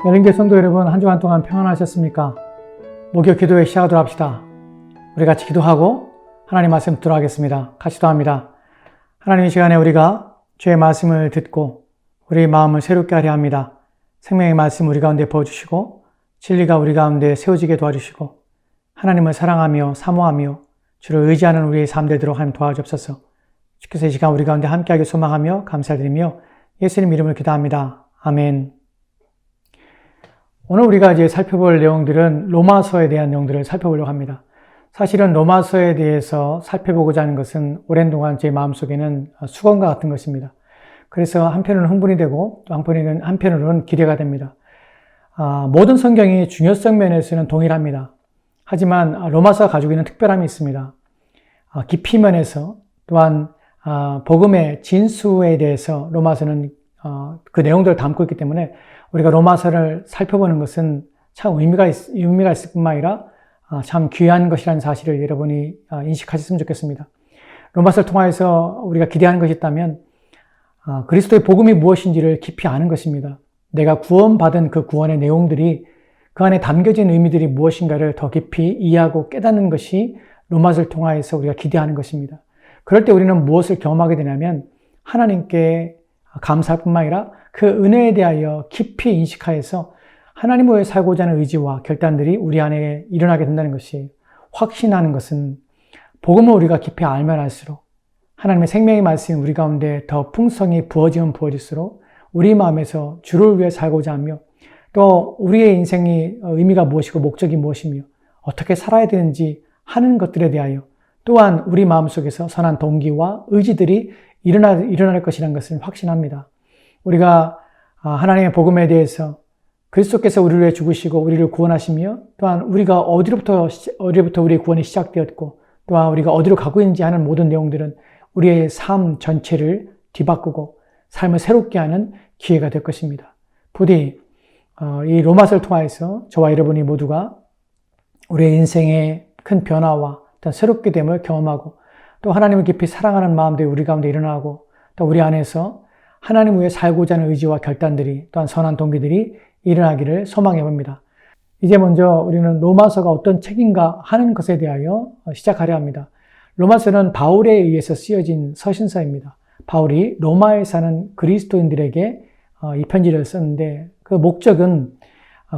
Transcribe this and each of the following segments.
열린교회 성도 여러분, 한 주간 동안 평안하셨습니까? 목요 기도회 시작하도록 합시다. 우리 같이 기도하고 하나님 말씀 듣도록 하겠습니다. 같이 기도합니다. 하나님, 이 시간에 우리가 주의 말씀을 듣고 우리 마음을 새롭게 하려 합니다. 생명의 말씀 우리 가운데 부어주시고 진리가 우리 가운데 세워지게 도와주시고 하나님을 사랑하며 사모하며 주를 의지하는 우리의 삶 되도록 하나님 도와주옵소서. 주께서 이 시간 우리 가운데 함께하길 소망하며 감사드리며 예수님 이름을 기도합니다. 아멘. 오늘 우리가 이제 살펴볼 내용들은 로마서에 대한 내용들을 살펴보려고 합니다. 사실은 로마서에 대해서 살펴보고자 하는 것은 오랜 동안 제 마음속에는 수건과 같은 것입니다. 그래서 한편으로는 흥분이 되고 또 한편으로는 기대가 됩니다. 모든 성경이 중요성 면에서는 동일합니다. 하지만 로마서가 가지고 있는 특별함이 있습니다. 깊이 면에서 또한 복음의 진수에 대해서 로마서는 그 내용들을 담고 있기 때문에 우리가 로마서를 살펴보는 것은 참 의미가 있을 뿐만 아니라 참 귀한 것이라는 사실을 여러분이 인식하셨으면 좋겠습니다. 로마서를 통해서 우리가 기대하는 것이 있다면 그리스도의 복음이 무엇인지를 깊이 아는 것입니다. 내가 구원받은 그 구원의 내용들이 그 안에 담겨진 의미들이 무엇인가를 더 깊이 이해하고 깨닫는 것이 로마서를 통해서 우리가 기대하는 것입니다. 그럴 때 우리는 무엇을 경험하게 되냐면 하나님께 감사할 뿐만 아니라 그 은혜에 대하여 깊이 인식하여서 하나님을 살고자 하는 의지와 결단들이 우리 안에 일어나게 된다는 것이, 확신하는 것은 복음을 우리가 깊이 알면 알수록 하나님의 생명의 말씀이 우리 가운데 더 풍성히 부어지면 부어질수록 우리 마음에서 주를 위해 살고자 하며 또 우리의 인생이 의미가 무엇이고 목적이 무엇이며 어떻게 살아야 되는지 하는 것들에 대하여 또한 우리 마음속에서 선한 동기와 의지들이 일어날 것이라는 것을 확신합니다. 우리가 하나님의 복음에 대해서 그리스도께서 우리를 위해 죽으시고 우리를 구원하시며 또한 우리가 어디로부터 우리의 구원이 시작되었고 또한 우리가 어디로 가고 있는지 하는 모든 내용들은 우리의 삶 전체를 뒤바꾸고 삶을 새롭게 하는 기회가 될 것입니다. 부디 이 로마서를 통해서 저와 여러분이 모두가 우리의 인생의 큰 변화와 또 새롭게 됨을 경험하고 또 하나님을 깊이 사랑하는 마음들이 우리 가운데 일어나고 또 우리 안에서 하나님 위해 살고자 하는 의지와 결단들이 또한 선한 동기들이 일어나기를 소망해 봅니다. 이제 먼저 우리는 로마서가 어떤 책인가 하는 것에 대하여 시작하려 합니다. 로마서는 바울에 의해서 쓰여진 서신서입니다. 바울이 로마에 사는 그리스도인들에게 이 편지를 썼는데 그 목적은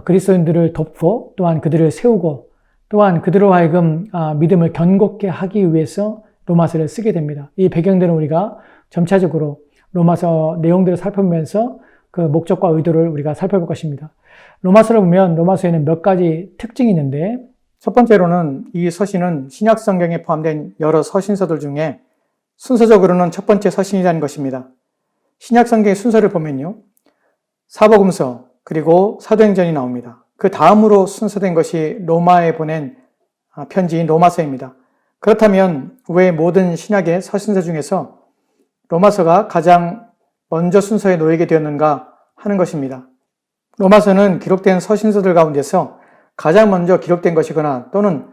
그리스도인들을 돕고 또한 그들을 세우고 또한 그들로 하여금 믿음을 견고케 하기 위해서 로마서를 쓰게 됩니다. 이 배경들은 우리가 점차적으로 로마서 내용들을 살펴보면서 그 목적과 의도를 우리가 살펴볼 것입니다. 로마서를 보면 로마서에는 몇 가지 특징이 있는데, 첫 번째로는 이 서신은 신약 성경에 포함된 여러 서신서들 중에 순서적으로는 첫 번째 서신이라는 것입니다. 신약 성경의 순서를 보면요, 사복음서 그리고 사도행전이 나옵니다. 그 다음으로 순서된 것이 로마에 보낸 편지인 로마서입니다. 그렇다면 왜 모든 신약의 서신서 중에서 로마서가 가장 먼저 순서에 놓이게 되었는가 하는 것입니다. 로마서는 기록된 서신서들 가운데서 가장 먼저 기록된 것이거나 또는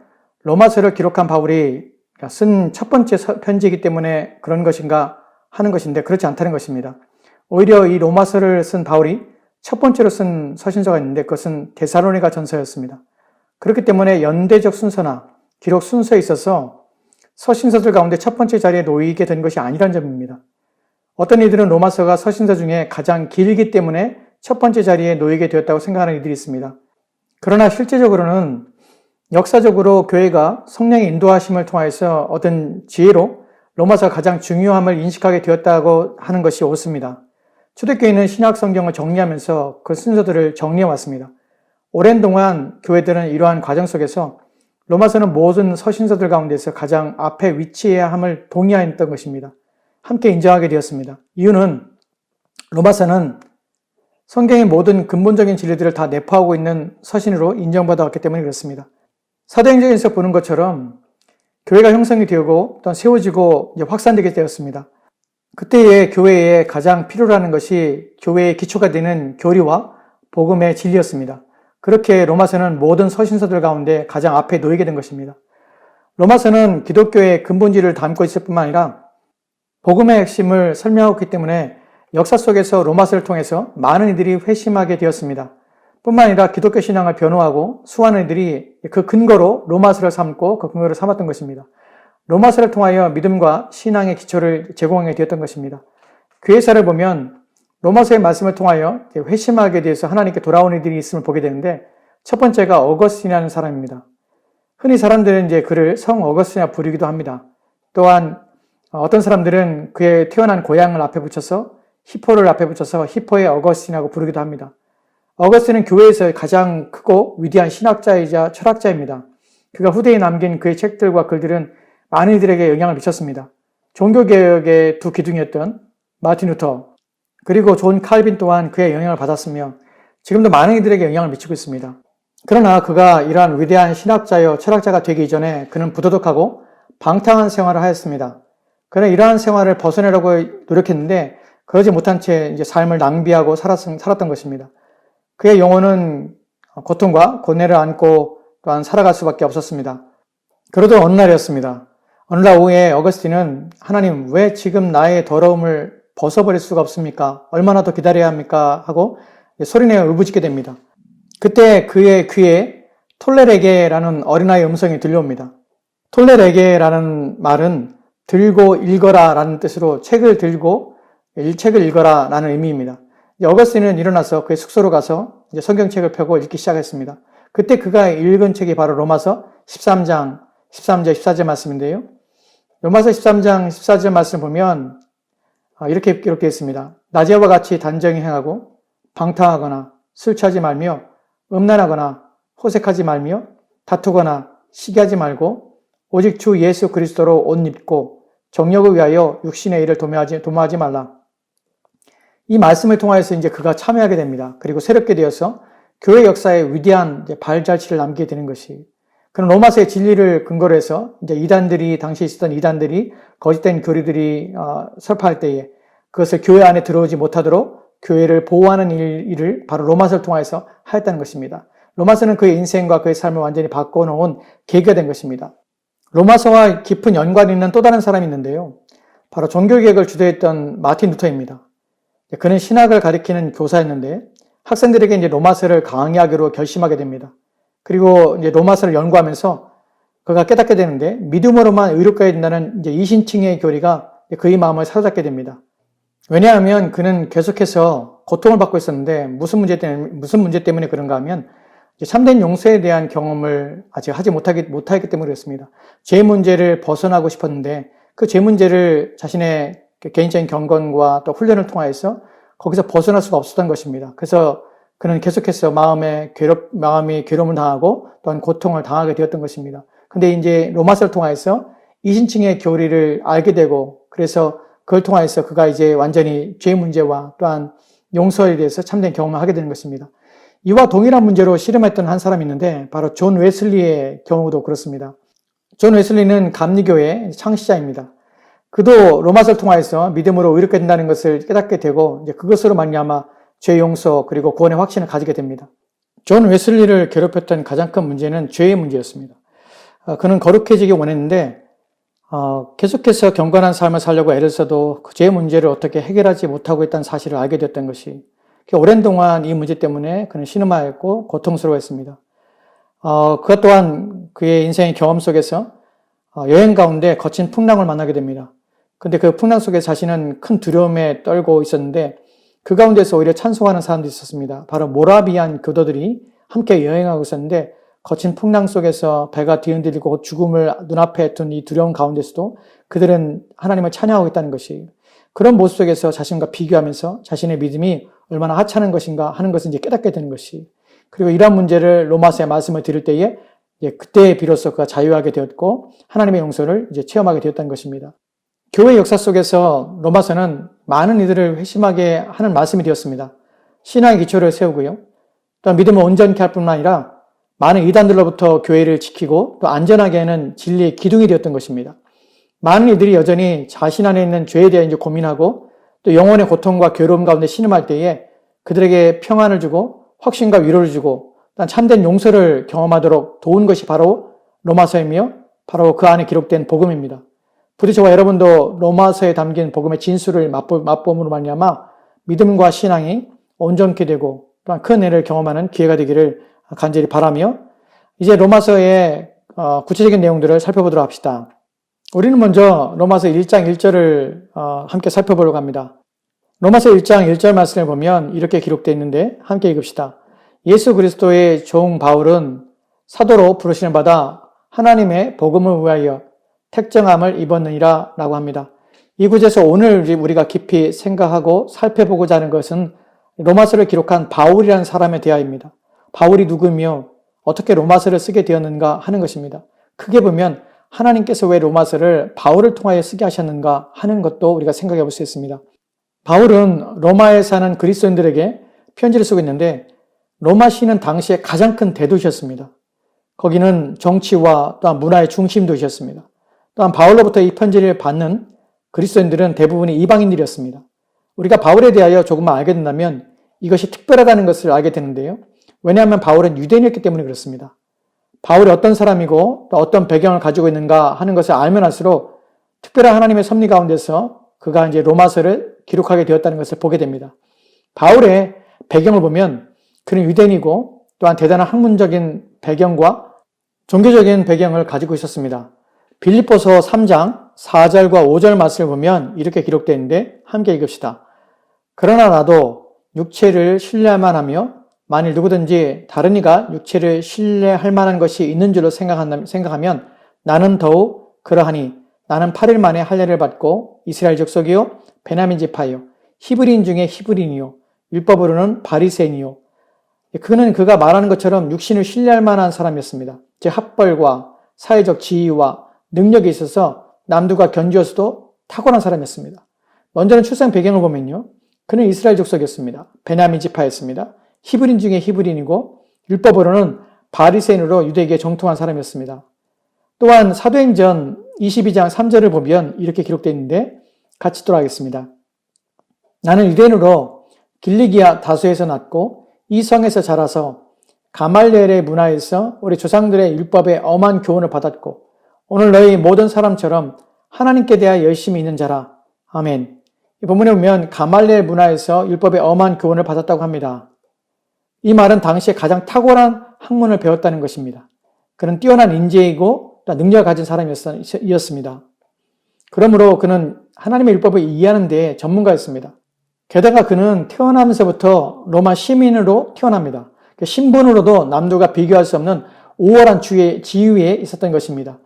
로마서를 기록한 바울이 쓴 첫 번째 편지이기 때문에 그런 것인가 하는 것인데, 그렇지 않다는 것입니다. 오히려 이 로마서를 쓴 바울이 첫 번째로 쓴 서신서가 있는데 그것은 데살로니가 전서였습니다. 그렇기 때문에 연대적 순서나 기록 순서에 있어서 서신서들 가운데 첫 번째 자리에 놓이게 된 것이 아니라는 점입니다. 어떤 이들은 로마서가 서신서 중에 가장 길기 때문에 첫 번째 자리에 놓이게 되었다고 생각하는 이들이 있습니다. 그러나 실제적으로는 역사적으로 교회가 성령의 인도하심을 통해서 얻은 지혜로 로마서가 가장 중요함을 인식하게 되었다고 하는 것이 옳습니다. 초대교회는 신약 성경을 정리하면서 그 순서들을 정리해 왔습니다. 오랜 동안 교회들은 이러한 과정 속에서 로마서는 모든 서신서들 가운데서 가장 앞에 위치해야 함을 동의하였던 것입니다. 함께 인정하게 되었습니다. 이유는 로마서는 성경의 모든 근본적인 진리들을 다 내포하고 있는 서신으로 인정받아왔기 때문에 그렇습니다. 사도행전에서 보는 것처럼 교회가 형성이 되고 또 세워지고 확산되게 되었습니다. 그때의 교회에 가장 필요로 하는 것이 교회의 기초가 되는 교리와 복음의 진리였습니다. 그렇게 로마서는 모든 서신서들 가운데 가장 앞에 놓이게 된 것입니다. 로마서는 기독교의 근본질을 담고 있을 뿐만 아니라 복음의 핵심을 설명하고 있기 때문에 역사 속에서 로마서를 통해서 많은 이들이 회심하게 되었습니다. 뿐만 아니라 기독교 신앙을 변호하고 수많은 이들이 그 근거로 로마서를 삼고 그 근거를 삼았던 것입니다. 로마서를 통하여 믿음과 신앙의 기초를 제공하게 되었던 것입니다. 교회사를 보면 로마서의 말씀을 통하여 회심하게 돼서 하나님께 돌아오는 이들이 있음을 보게 되는데 첫 번째가 어거스틴이라는 사람입니다. 흔히 사람들은 이제 그를 성 어거스틴이라 부르기도 합니다. 또한 어떤 사람들은 그의 태어난 고향을 앞에 붙여서 히포를 앞에 붙여서 히포의 어거스틴이라고 부르기도 합니다. 어거스틴은 교회에서 가장 크고 위대한 신학자이자 철학자입니다. 그가 후대에 남긴 그의 책들과 글들은 많은 이들에게 영향을 미쳤습니다. 종교개혁의 두 기둥이었던 마틴 루터 그리고 존 칼빈 또한 그의 영향을 받았으며 지금도 많은 이들에게 영향을 미치고 있습니다. 그러나 그가 이러한 위대한 신학자여 철학자가 되기 이전에 그는 부도덕하고 방탕한 생활을 하였습니다. 그는 이러한 생활을 벗어내려고 노력했는데 그러지 못한 채 이제 삶을 낭비하고 살았던 것입니다. 그의 영혼은 고통과 고뇌를 안고 또한 살아갈 수밖에 없었습니다. 그러던 어느 날이었습니다. 어느 날 오후에 어거스틴은 하나님 왜 지금 나의 더러움을 벗어버릴 수가 없습니까? 얼마나 더 기다려야 합니까? 하고 소리내어 울부짖게 됩니다. 그때 그의 귀에 톨레레게라는 어린아이의 음성이 들려옵니다. 톨레레게라는 말은 들고 읽어라 라는 뜻으로 책을 들고 책을 읽어라 라는 의미입니다. 어거스틴은 일어나서 그의 숙소로 가서 이제 성경책을 펴고 읽기 시작했습니다. 그때 그가 읽은 책이 바로 로마서 13장 13절 14절 말씀인데요. 로마서 13장 14절 말씀 보면 이렇게 기록되어 있습니다. 낮에와 같이 단정히 행하고 방탕하거나 술 취하지 말며 음란하거나 호색하지 말며 다투거나 시기하지 말고 오직 주 예수 그리스도로 옷 입고 정욕을 위하여 육신의 일을 도모하지 말라. 이 말씀을 통하여서 이제 그가 참여하게 됩니다. 그리고 새롭게 되어서 교회 역사에 위대한 발자취를 남기게 되는 것이 그런 로마서의 진리를 근거로 해서 이제 당시에 있었던 이단들이 거짓된 교리들이 설파할 때에 그것을 교회 안에 들어오지 못하도록 교회를 보호하는 일을 바로 로마서를 통해서 하였다는 것입니다. 로마서는 그의 인생과 그의 삶을 완전히 바꿔놓은 계기가 된 것입니다. 로마서와 깊은 연관이 있는 또 다른 사람이 있는데요. 바로 종교개혁을 주도했던 마틴 루터입니다. 그는 신학을 가리키는 교사였는데 학생들에게 이제 로마서를 강의하기로 결심하게 됩니다. 그리고 이제 로마서를 연구하면서 그가 깨닫게 되는데 믿음으로만 의롭게 된다는 이제 이신칭의 교리가 그의 마음을 사로잡게 됩니다. 왜냐하면 그는 계속해서 고통을 받고 있었는데 무슨 문제 때문에 그런가 하면 참된 용서에 대한 경험을 아직 하지 못하기 때문에 그렇습니다. 죄 문제를 벗어나고 싶었는데 그 죄 문제를 자신의 개인적인 경건과 또 훈련을 통하여서 거기서 벗어날 수가 없었던 것입니다. 그래서 그는 계속해서 마음이 괴로움을 당하고 또한 고통을 당하게 되었던 것입니다. 근데 이제 로마서를 통하여서 이신칭의 교리를 알게 되고 그래서 그걸 통하여서 그가 이제 완전히 죄 문제와 또한 용서에 대해서 참된 경험을 하게 되는 것입니다. 이와 동일한 문제로 씨름했던 한 사람이 있는데 바로 존 웨슬리의 경우도 그렇습니다. 존 웨슬리는 감리교의 창시자입니다. 그도 로마서를 통하여서 믿음으로 의롭게 된다는 것을 깨닫게 되고 이제 그것으로 말미암아 죄 용서 그리고 구원의 확신을 가지게 됩니다. 존 웨슬리를 괴롭혔던 가장 큰 문제는 죄의 문제였습니다. 그는 거룩해지기 원했는데 계속해서 경건한 삶을 살려고 애를 써도 그 죄의 문제를 어떻게 해결하지 못하고 있다는 사실을 알게 되었던 것이 오랜 동안 이 문제 때문에 그는 신음하였고 고통스러워했습니다. 그것 또한 그의 인생의 경험 속에서 여행 가운데 거친 풍랑을 만나게 됩니다. 근데 그 풍랑 속에 자신은 큰 두려움에 떨고 있었는데 그 가운데서 오히려 찬송하는 사람들이 있었습니다. 바로 모라비안 교도들이 함께 여행하고 있었는데 거친 풍랑 속에서 배가 뒤흔들리고 죽음을 눈앞에 둔 이 두려움 가운데서도 그들은 하나님을 찬양하고 있다는 것이 그런 모습 속에서 자신과 비교하면서 자신의 믿음이 얼마나 하찮은 것인가 하는 것을 이제 깨닫게 되는 것이 그리고 이러한 문제를 로마서의 말씀을 들을 때에 그때 비로소 그가 자유하게 되었고 하나님의 용서를 이제 체험하게 되었다는 것입니다. 교회 역사 속에서 로마서는 많은 이들을 회심하게 하는 말씀이 되었습니다. 신앙의 기초를 세우고요. 또 믿음을 온전케 할 뿐만 아니라 많은 이단들로부터 교회를 지키고 또 안전하게 하는 진리의 기둥이 되었던 것입니다. 많은 이들이 여전히 자신 안에 있는 죄에 대해 이제 고민하고 또 영혼의 고통과 괴로움 가운데 신음할 때에 그들에게 평안을 주고 확신과 위로를 주고 참된 용서를 경험하도록 도운 것이 바로 로마서이며 바로 그 안에 기록된 복음입니다. 부디 저와 여러분도 로마서에 담긴 복음의 진수를 맛봄으로 말미암아 믿음과 신앙이 온전케 되고 또한 큰 은혜를 경험하는 기회가 되기를 간절히 바라며 이제 로마서의 구체적인 내용들을 살펴보도록 합시다. 우리는 먼저 로마서 1장 1절을 함께 살펴보려고 합니다. 로마서 1장 1절 말씀을 보면 이렇게 기록되어 있는데 함께 읽읍시다. 예수 그리스도의 종 바울은 사도로 부르시는 바다 하나님의 복음을 위하여 택정함을 입었느니라 라고 합니다. 이 구절에서 오늘 우리가 깊이 생각하고 살펴보고자 하는 것은 로마서를 기록한 바울이라는 사람에 대하여입니다. 바울이 누구며 어떻게 로마서를 쓰게 되었는가 하는 것입니다. 크게 보면 하나님께서 왜 로마서를 바울을 통하여 쓰게 하셨는가 하는 것도 우리가 생각해 볼 수 있습니다. 바울은 로마에 사는 그리스도인들에게 편지를 쓰고 있는데 로마시는 당시에 가장 큰 대도시였습니다. 거기는 정치와 또한 문화의 중심도시였습니다. 또한 바울로부터 이 편지를 받는 그리스도인들은 대부분이 이방인들이었습니다. 우리가 바울에 대하여 조금만 알게 된다면 이것이 특별하다는 것을 알게 되는데요. 왜냐하면 바울은 유대인이었기 때문에 그렇습니다. 바울이 어떤 사람이고 또 어떤 배경을 가지고 있는가 하는 것을 알면 할수록 특별한 하나님의 섭리 가운데서 그가 이제 로마서를 기록하게 되었다는 것을 보게 됩니다. 바울의 배경을 보면 그는 유대인이고 또한 대단한 학문적인 배경과 종교적인 배경을 가지고 있었습니다. 빌립보서 3장 4절과 5절 말씀을 보면 이렇게 기록되어 있는데 함께 읽읍시다. 그러나 나도 육체를 신뢰할만 하며 만일 누구든지 다른 이가 육체를 신뢰할 만한 것이 있는 줄로 생각하면 나는 더욱 그러하니 나는 8일 만에 할례를 받고 이스라엘 족속이요 베냐민 지파요 히브리인 중에 히브리인이요 율법으로는 바리새인이요. 그가 말하는 것처럼 육신을 신뢰할 만한 사람이었습니다. 제 학벌과 사회적 지위와 능력에 있어서 남들과 견주어서도 탁월한 사람이었습니다. 먼저는 출생 배경을 보면요. 그는 이스라엘 족속이었습니다. 베냐민 지파였습니다. 히브리인 중에 히브리인이고 율법으로는 바리새인으로 유대에게 정통한 사람이었습니다. 또한 사도행전 22장 3절을 보면 이렇게 기록되어 있는데 같이 읽도록 하겠습니다. 나는 유대인으로 길리기아 다소에서 났고 이 성에서 자라서 가말리엘의 문화에서 우리 조상들의 율법에 엄한 교훈을 받았고 오늘 너희 모든 사람처럼 하나님께 대하여 열심히 있는 자라. 아멘. 이 본문에 보면 가말리엘 문화에서 율법에 엄한 교훈을 받았다고 합니다. 이 말은 당시에 가장 탁월한 학문을 배웠다는 것입니다. 그는 뛰어난 인재이고 또 능력을 가진 사람이었습니다. 그러므로 그는 하나님의 율법을 이해하는 데 전문가였습니다. 게다가 그는 태어나면서부터 로마 시민으로 태어납니다. 신분으로도 남들과 비교할 수 없는 우월한 지위에 있었던 것입니다.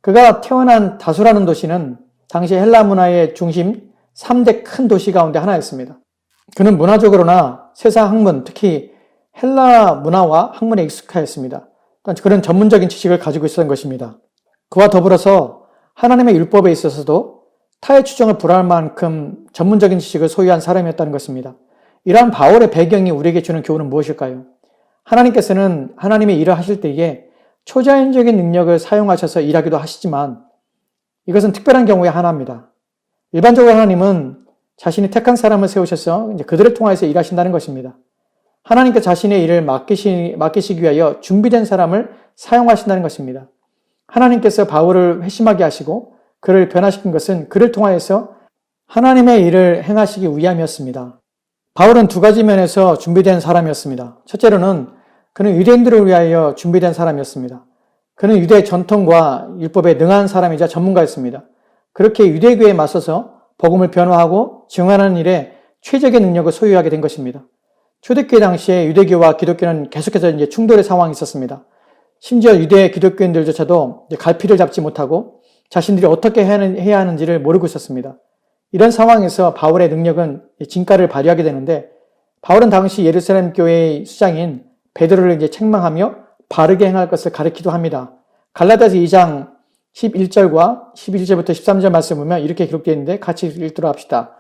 그가 태어난 다소라는 도시는 당시 헬라 문화의 중심 3대 큰 도시 가운데 하나였습니다. 그는 문화적으로나 세상 학문, 특히 헬라 문화와 학문에 익숙하였습니다. 그런 전문적인 지식을 가지고 있었던 것입니다. 그와 더불어서 하나님의 율법에 있어서도 타의 추정을 불허할 만큼 전문적인 지식을 소유한 사람이었다는 것입니다. 이러한 바울의 배경이 우리에게 주는 교훈은 무엇일까요? 하나님께서는 하나님의 일을 하실 때에 초자연적인 능력을 사용하셔서 일하기도 하시지만 이것은 특별한 경우의 하나입니다. 일반적으로 하나님은 자신이 택한 사람을 세우셔서 이제 그들을 통해서 일하신다는 것입니다. 하나님께 자신의 일을 맡기시기 위하여 준비된 사람을 사용하신다는 것입니다. 하나님께서 바울을 회심하게 하시고 그를 변화시킨 것은 그를 통하여서 하나님의 일을 행하시기 위함이었습니다. 바울은 두 가지 면에서 준비된 사람이었습니다. 첫째로는 그는 유대인들을 위하여 준비된 사람이었습니다. 그는 유대 전통과 율법에 능한 사람이자 전문가였습니다. 그렇게 유대교에 맞서서 복음을 변화하고 증언하는 일에 최적의 능력을 소유하게 된 것입니다. 초대교회 당시에 유대교와 기독교는 계속해서 이제 충돌의 상황이 있었습니다. 심지어 유대 기독교인들조차도 갈피를 잡지 못하고 자신들이 어떻게 해야 하는지를 모르고 있었습니다. 이런 상황에서 바울의 능력은 진가를 발휘하게 되는데 바울은 당시 예루살렘 교회의 수장인 베드로를 이제 책망하며 바르게 행할 것을 가르치기도 합니다. 갈라디아서 2장 11절과 11절부터 13절 말씀 보면 이렇게 기록되어 있는데 같이 읽도록 합시다.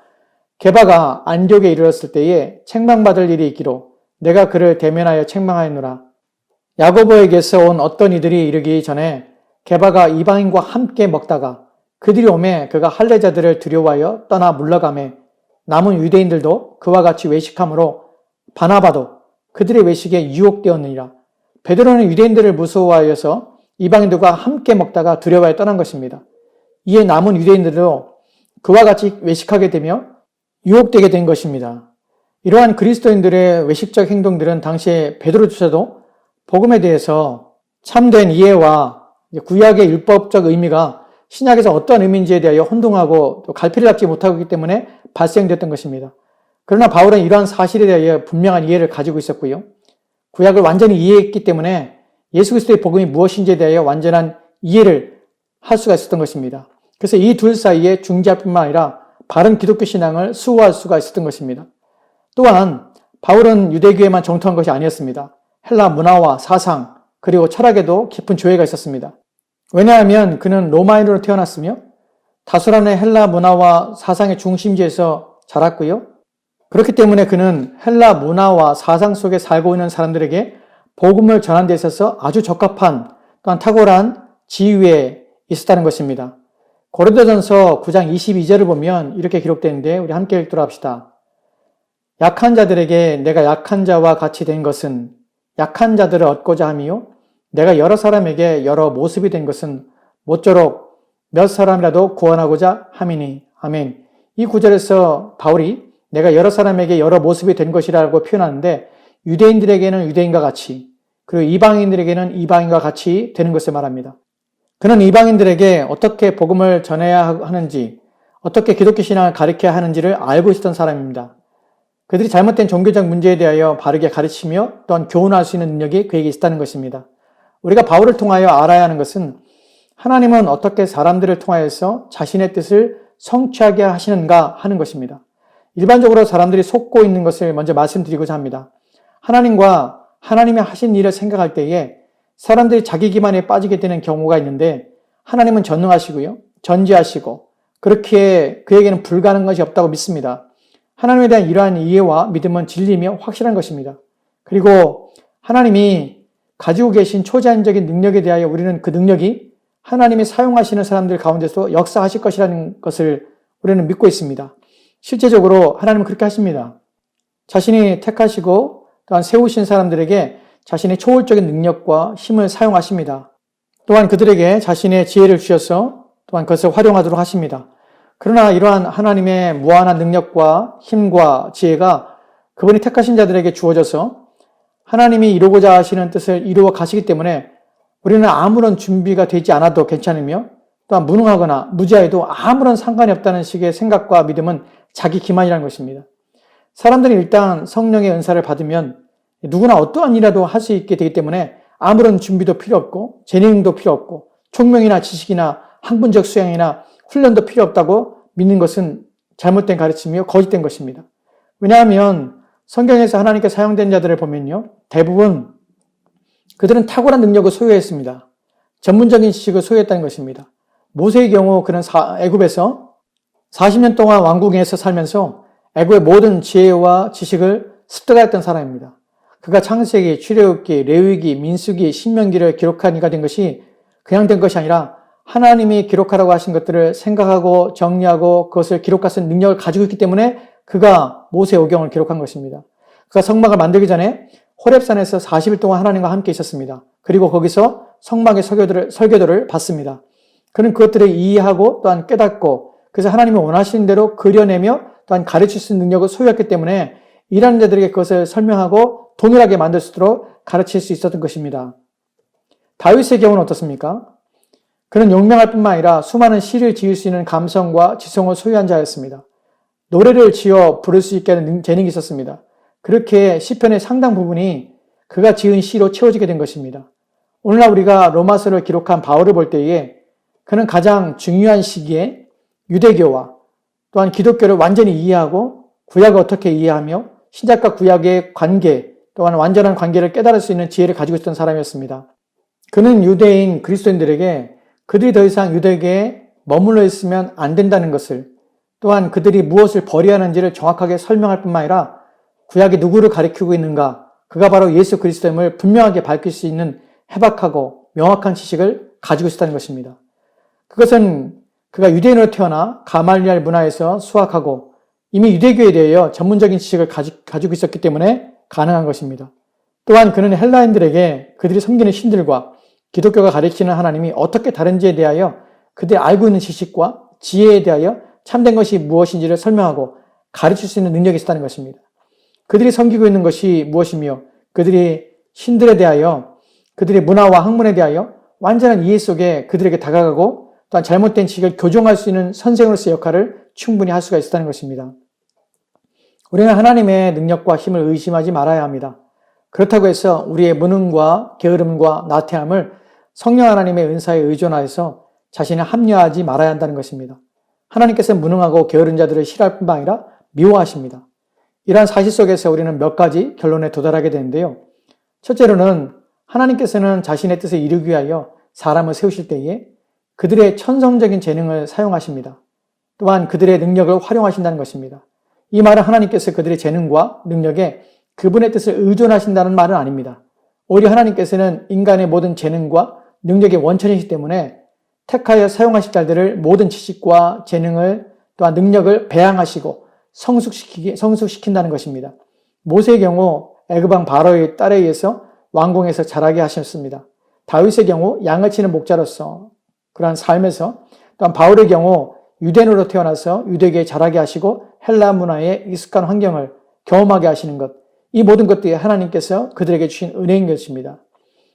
게바가 안디옥에 이르렀을 때에 책망받을 일이 있기로 내가 그를 대면하여 책망하였노라. 야고보에게서 온 어떤 이들이 이르기 전에 게바가 이방인과 함께 먹다가 그들이 오매 그가 할례자들을 두려워하여 떠나 물러가매 남은 유대인들도 그와 같이 외식함으로 바나바도 그들의 외식에 유혹되었느니라. 베드로는 유대인들을 무서워하여서 이방인들과 함께 먹다가 두려워하여 떠난 것입니다. 이에 남은 유대인들도 그와 같이 외식하게 되며 유혹되게 된 것입니다. 이러한 그리스도인들의 외식적 행동들은 당시에 베드로조차도 복음에 대해서 참된 이해와 구약의 율법적 의미가 신약에서 어떠한 의미인지에 대하여 혼동하고 또 갈피를 잡지 못하고 있기 때문에 발생됐던 것입니다. 그러나 바울은 이러한 사실에 대하여 분명한 이해를 가지고 있었고요. 구약을 완전히 이해했기 때문에 예수 그리스도의 복음이 무엇인지에 대하여 완전한 이해를 할 수가 있었던 것입니다. 그래서 이 둘 사이에 중재할 뿐만 아니라 바른 기독교 신앙을 수호할 수가 있었던 것입니다. 또한 바울은 유대교에만 정통한 것이 아니었습니다. 헬라 문화와 사상 그리고 철학에도 깊은 조예가 있었습니다. 왜냐하면 그는 로마인으로 태어났으며 다수란의 헬라 문화와 사상의 중심지에서 자랐고요. 그렇기 때문에 그는 헬라 문화와 사상 속에 살고 있는 사람들에게 복음을 전하는 데 있어서 아주 적합한 또한 탁월한 지위에 있었다는 것입니다. 고린도전서 9장 22절을 보면 이렇게 기록되는데 우리 함께 읽도록 합시다. 약한 자들에게 내가 약한 자와 같이 된 것은 약한 자들을 얻고자 함이요 내가 여러 사람에게 여러 모습이 된 것은 모쪼록 몇 사람이라도 구원하고자 함이니. 아멘. 이 구절에서 바울이 내가 여러 사람에게 여러 모습이 된 것이라고 표현하는데 유대인들에게는 유대인과 같이 그리고 이방인들에게는 이방인과 같이 되는 것을 말합니다. 그는 이방인들에게 어떻게 복음을 전해야 하는지 어떻게 기독교 신앙을 가르쳐야 하는지를 알고 있었던 사람입니다. 그들이 잘못된 종교적 문제에 대하여 바르게 가르치며 또한 교훈할 수 있는 능력이 그에게 있다는 것입니다. 우리가 바울을 통하여 알아야 하는 것은 하나님은 어떻게 사람들을 통하여서 자신의 뜻을 성취하게 하시는가 하는 것입니다. 일반적으로 사람들이 속고 있는 것을 먼저 말씀드리고자 합니다. 하나님과 하나님의 하신 일을 생각할 때에 사람들이 자기 기만에 빠지게 되는 경우가 있는데 하나님은 전능하시고요. 전지하시고 그렇게 그에게는 불가능한 것이 없다고 믿습니다. 하나님에 대한 이러한 이해와 믿음은 진리이며 확실한 것입니다. 그리고 하나님이 가지고 계신 초자연적인 능력에 대하여 우리는 그 능력이 하나님이 사용하시는 사람들 가운데서 역사하실 것이라는 것을 우리는 믿고 있습니다. 실제적으로 하나님은 그렇게 하십니다. 자신이 택하시고 또한 세우신 사람들에게 자신의 초월적인 능력과 힘을 사용하십니다. 또한 그들에게 자신의 지혜를 주셔서 또한 그것을 활용하도록 하십니다. 그러나 이러한 하나님의 무한한 능력과 힘과 지혜가 그분이 택하신 자들에게 주어져서 하나님이 이루고자 하시는 뜻을 이루어 가시기 때문에 우리는 아무런 준비가 되지 않아도 괜찮으며 또한 무능하거나 무지하여도 아무런 상관이 없다는 식의 생각과 믿음은 자기 기만이라는 것입니다. 사람들이 일단 성령의 은사를 받으면 누구나 어떠한 일이라도 할 수 있게 되기 때문에 아무런 준비도 필요 없고 재능도 필요 없고 총명이나 지식이나 학문적 수양이나 훈련도 필요 없다고 믿는 것은 잘못된 가르침이며 거짓된 것입니다. 왜냐하면 성경에서 하나님께 사용된 자들을 보면요. 대부분 그들은 탁월한 능력을 소유했습니다. 전문적인 지식을 소유했다는 것입니다. 모세의 경우 그는 애굽에서 40년 동안 왕궁에서 살면서 애굽의 모든 지혜와 지식을 습득하였던 사람입니다. 그가 창세기, 출애굽기, 레위기, 민수기, 신명기를 기록한 이가 된 것이 그냥 된 것이 아니라 하나님이 기록하라고 하신 것들을 생각하고 정리하고 그것을 기록할 수 있는 능력을 가지고 있기 때문에 그가 모세 오경을 기록한 것입니다. 그가 성막을 만들기 전에 호렙산에서 40일 동안 하나님과 함께 있었습니다. 그리고 거기서 성막의 설교들을 받습니다. 그는 그것들을 이해하고 또한 깨닫고 그래서 하나님이 원하시는 대로 그려내며 또한 가르칠 수 있는 능력을 소유했기 때문에 일하는 자들에게 그것을 설명하고 동일하게 만들 수 있도록 가르칠 수 있었던 것입니다. 다윗의 경우는 어떻습니까? 그는 용맹할 뿐만 아니라 수많은 시를 지을 수 있는 감성과 지성을 소유한 자였습니다. 노래를 지어 부를 수 있게 하는 재능이 있었습니다. 그렇게 시편의 상당 부분이 그가 지은 시로 채워지게 된 것입니다. 오늘날 우리가 로마서를 기록한 바울을 볼 때에 그는 가장 중요한 시기에 유대교와 또한 기독교를 완전히 이해하고 구약을 어떻게 이해하며 신약과 구약의 관계 또한 완전한 관계를 깨달을 수 있는 지혜를 가지고 있었던 사람이었습니다. 그는 유대인 그리스도인들에게 그들이 더 이상 유대교에 머물러 있으면 안 된다는 것을 또한 그들이 무엇을 버려야 하는지를 정확하게 설명할 뿐만 아니라 구약이 누구를 가리키고 있는가 그가 바로 예수 그리스도임을 분명하게 밝힐 수 있는 해박하고 명확한 지식을 가지고 있었다는 것입니다. 그것은 그가 유대인으로 태어나 가말리알 문화에서 수학하고 이미 유대교에 대하여 전문적인 지식을 가지고 있었기 때문에 가능한 것입니다. 또한 그는 헬라인들에게 그들이 섬기는 신들과 기독교가 가르치는 하나님이 어떻게 다른지에 대하여 그들이 알고 있는 지식과 지혜에 대하여 참된 것이 무엇인지를 설명하고 가르칠 수 있는 능력이 있었다는 것입니다. 그들이 섬기고 있는 것이 무엇이며 그들이 신들에 대하여 그들의 문화와 학문에 대하여 완전한 이해 속에 그들에게 다가가고 또한 잘못된 지식을 교정할 수 있는 선생으로서의 역할을 충분히 할 수가 있었다는 것입니다. 우리는 하나님의 능력과 힘을 의심하지 말아야 합니다. 그렇다고 해서 우리의 무능과 게으름과 나태함을 성령 하나님의 은사에 의존하여서 자신을 합리화하지 말아야 한다는 것입니다. 하나님께서 무능하고 게으른 자들을 싫어할 뿐만 아니라 미워하십니다. 이러한 사실 속에서 우리는 몇 가지 결론에 도달하게 되는데요. 첫째로는 하나님께서는 자신의 뜻을 이루기 위하여 사람을 세우실 때에 그들의 천성적인 재능을 사용하십니다. 또한 그들의 능력을 활용하신다는 것입니다. 이 말은 하나님께서 그들의 재능과 능력에 그분의 뜻을 의존하신다는 말은 아닙니다. 오히려 하나님께서는 인간의 모든 재능과 능력의 원천이시기 때문에 택하여 사용하실 자들을 모든 지식과 재능을 또한 능력을 배양하시고 성숙시킨다는 것입니다. 모세의 경우 애굽 왕 바로의 딸에 의해서 왕궁에서 자라게 하셨습니다. 다윗의 경우 양을 치는 목자로서 그러한 삶에서, 또한 바울의 경우 유대인으로 태어나서 유대계에 자라게 하시고 헬라 문화의 익숙한 환경을 경험하게 하시는 것, 이 모든 것들이 하나님께서 그들에게 주신 은혜인 것입니다.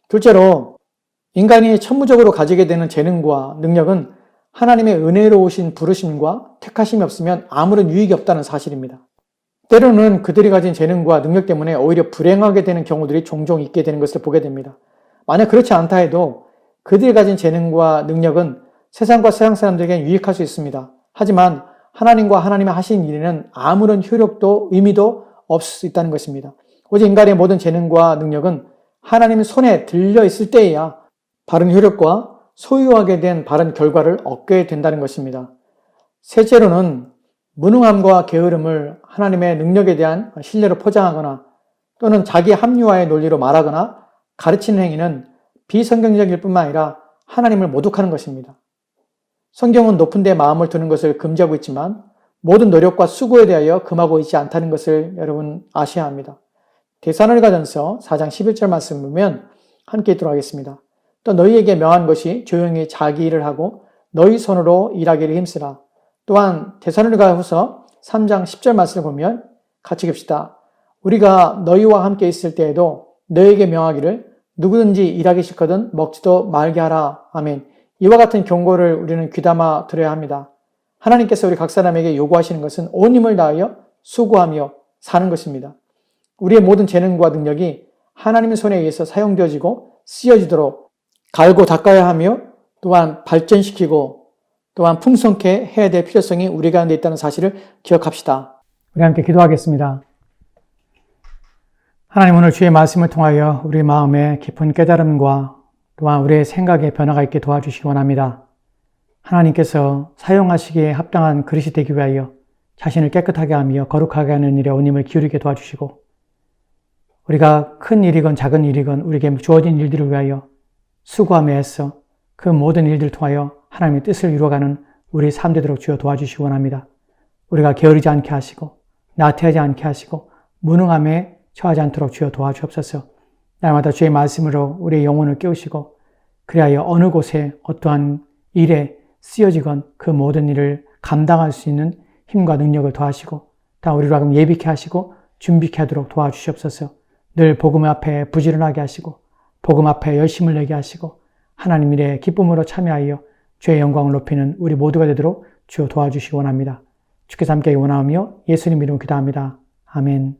둘째로 인간이 천부적으로 가지게 되는 재능과 능력은 하나님의 은혜로우신 부르심과 택하심이 없으면 아무런 유익이 없다는 사실입니다. 때로는 그들이 가진 재능과 능력 때문에 오히려 불행하게 되는 경우들이 종종 있게 되는 것을 보게 됩니다. 만약 그렇지 않다 해도 그들이 가진 재능과 능력은 세상과 세상 사람들에게 유익할 수 있습니다. 하지만 하나님과 하나님의 하신 일에는 아무런 효력도 의미도 없을 수 있다는 것입니다. 오직 인간의 모든 재능과 능력은 하나님의 손에 들려 있을 때에야 바른 효력과 소유하게 된 바른 결과를 얻게 된다는 것입니다. 셋째로는 무능함과 게으름을 하나님의 능력에 대한 신뢰로 포장하거나 또는 자기 합리화의 논리로 말하거나 가르치는 행위는 비성경적일 뿐만 아니라 하나님을 모독하는 것입니다. 성경은 높은 데 마음을 두는 것을 금지하고 있지만 모든 노력과 수고에 대하여 금하고 있지 않다는 것을 여러분 아셔야 합니다. 데살로니가전서 4장 11절 말씀 보면 함께 읽도록 하겠습니다. 또 너희에게 명한 것이 조용히 자기 일을 하고 너희 손으로 일하기를 힘쓰라. 또한 데살로니가후서 3장 10절 말씀을 보면 같이 읽읍시다. 우리가 너희와 함께 있을 때에도 너희에게 명하기를 누구든지 일하기 싫거든 먹지도 말게 하라. 아멘. 이와 같은 경고를 우리는 귀담아 들어야 합니다. 하나님께서 우리 각 사람에게 요구하시는 것은 온 힘을 다하여 수고하며 사는 것입니다. 우리의 모든 재능과 능력이 하나님의 손에 의해서 사용되어지고 쓰여지도록 갈고 닦아야 하며 또한 발전시키고 또한 풍성케 해야 될 필요성이 우리 가운데 있다는 사실을 기억합시다. 우리 함께 기도하겠습니다. 하나님, 오늘 주의 말씀을 통하여 우리 마음에 깊은 깨달음과 또한 우리의 생각에 변화가 있게 도와주시기 원합니다. 하나님께서 사용하시기에 합당한 그릇이 되기 위하여 자신을 깨끗하게 하며 거룩하게 하는 일에 온 힘을 기울이게 도와주시고 우리가 큰 일이건 작은 일이건 우리에게 주어진 일들을 위하여 수고하며 애써 그 모든 일들을 통하여 하나님의 뜻을 이루어가는 우리 삶 되도록 주여 도와주시기 원합니다. 우리가 게으르지 않게 하시고 나태하지 않게 하시고 무능함에 처하지 않도록 주여 도와주옵소서. 날마다 주의 말씀으로 우리의 영혼을 깨우시고 그리하여 어느 곳에 어떠한 일에 쓰여지건 그 모든 일을 감당할 수 있는 힘과 능력을 더하시고 다 우리로 하여금 예비케 하시고 준비케 하도록 도와주시옵소서. 늘 복음 앞에 부지런하게 하시고 복음 앞에 열심을 내게 하시고 하나님 일에 기쁨으로 참여하여 주의 영광을 높이는 우리 모두가 되도록 주여 도와주시기 원합니다. 주께서 함께 원하오며 예수님 이름으로 기도합니다. 아멘.